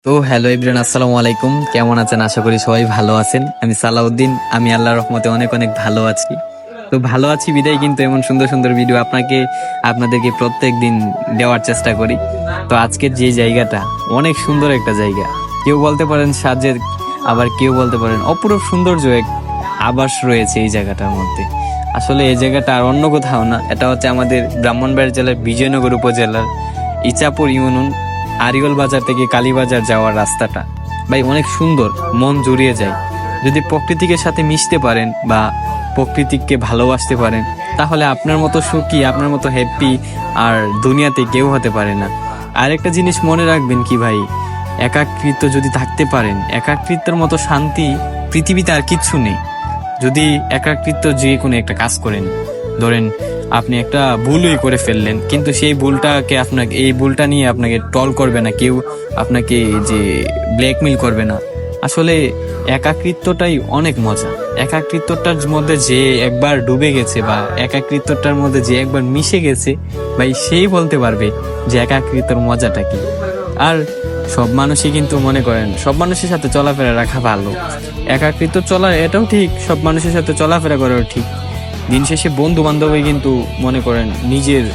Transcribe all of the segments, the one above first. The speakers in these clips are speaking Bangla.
তো হ্যালো এভরিওয়ান, আসসালামু আলাইকুম। কেমন আছেন? আশা করি সবাই ভালো আছেন। আমি সালাউদ্দিন, আমি আল্লাহর রহমতে অনেক অনেক ভালো আছি। তো ভালো আছি বিদায় কিন্তু এমন সুন্দর সুন্দর ভিডিও আপনাদেরকে প্রত্যেক দিন দেওয়ার চেষ্টা করি। তো আজকের যে জায়গাটা অনেক সুন্দর একটা জায়গা, কেউ বলতে পারেন সাজের, আবার কেউ বলতে পারেন অপরূপ সৌন্দর্য এক আবাস রয়েছে এই জায়গাটার মধ্যে। আসলে এই জায়গাটা আর অন্য কোথাও না, এটা হচ্ছে আমাদের ব্রাহ্মণবাড়িয়া জেলার বিজয়নগর উপজেলার ইচাপুর ইউনিয়ন আরিয়ল বাজার থেকে কালীবাজার যাওয়ার রাস্তাটা। ভাই অনেক সুন্দর, মন জুড়িয়ে যায়। যদি প্রকৃতিকে সাথে মিশতে পারেন বা প্রকৃতিকে ভালোবাসতে পারেন, তাহলে আপনার মতো সুখী, আপনার মতো হ্যাপি আর দুনিয়াতে কেউ হতে পারে না। আর একটা জিনিস মনে রাখবেন কি ভাই, একাকৃত যদি থাকতে পারেন, একাকৃতের মতো শান্তি পৃথিবীতে আর কিচ্ছু নেই। যদি একাকৃত যে কোনো একটা কাজ করেন, ধরেন আপনি একটা ভুলই করে ফেললেন, কিন্তু সেই ভুলটাকে আপনাকে, এই ভুলটা নিয়ে আপনাকে টল করবে না কেউ, আপনাকে যে ব্ল্যাকমেল করবে না। আসলে একাকৃতটাই অনেক মজা। একাকৃতটার মধ্যে যে একবার ডুবে গেছে বা একাকৃতটার মধ্যে যে একবার মিশে গেছে, ভাই সেই বলতে পারবে যে একাকৃতর মজাটা কি। আর সব মানুষই কিন্তু মনে করেন সব মানুষের সাথে চলাফেরা রাখা ভালো। একাকৃত চলা এটাও ঠিক, সব মানুষের সাথে চলাফেরা করাও ঠিক। দিন শেষে বন্ধু বান্ধবই কিন্তু মনে করেন নিজের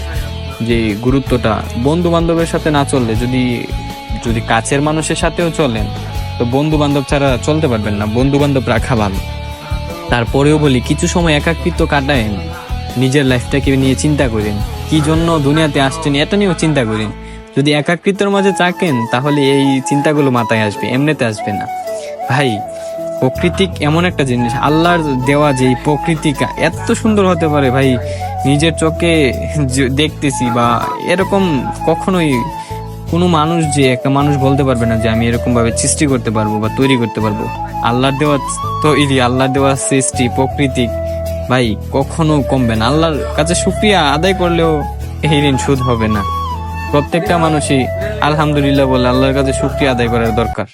যে গুরুত্বটা, বন্ধু বান্ধবের সাথে না চললে, যদি যদি কাছের মানুষের সাথেও চলেন, তো বন্ধু বান্ধব ছাড়া চলতে পারবেন না। বন্ধু বান্ধব রাখা ভালো। তারপরেও বলি, কিছু সময় একাকিত্ব কাটায়েন, নিজের লাইফটাকে নিয়ে চিন্তা করেন, কি জন্য দুনিয়াতে আসছেন এটা নিয়েও চিন্তা করেন। যদি একাকৃতর মাঝে থাকেন, তাহলে এই চিন্তাগুলো মাথায় আসবে, এমনিতে আসবে না। ভাই প্রকৃতিক এমন একটা জিনিস, আল্লাহর দেওয়া যে এই প্রকৃতিকা এত সুন্দর হতে পারে ভাই, নিজের চোখে দেখতেছি বা এরকম কখনোই কোনো মানুষ, যে একটা মানুষ বলতে পারবে না যে আমি এরকম ভাবে সৃষ্টি করতে পারবো বা তৈরি করতে পারবো। আল্লাহর দেওয়া তৈরি, আল্লাহর দেওয়া সৃষ্টি প্রকৃতিক ভাই কখনো কমবে না। আল্লাহর কাছে শুকরিয়া আদায় করলেও এই ঋণ শোধ হবে না। প্রত্যেকটা মানুষই আলহামদুলিল্লাহ বলে আল্লাহর কাছে শুকরিয়া আদায় করার দরকার।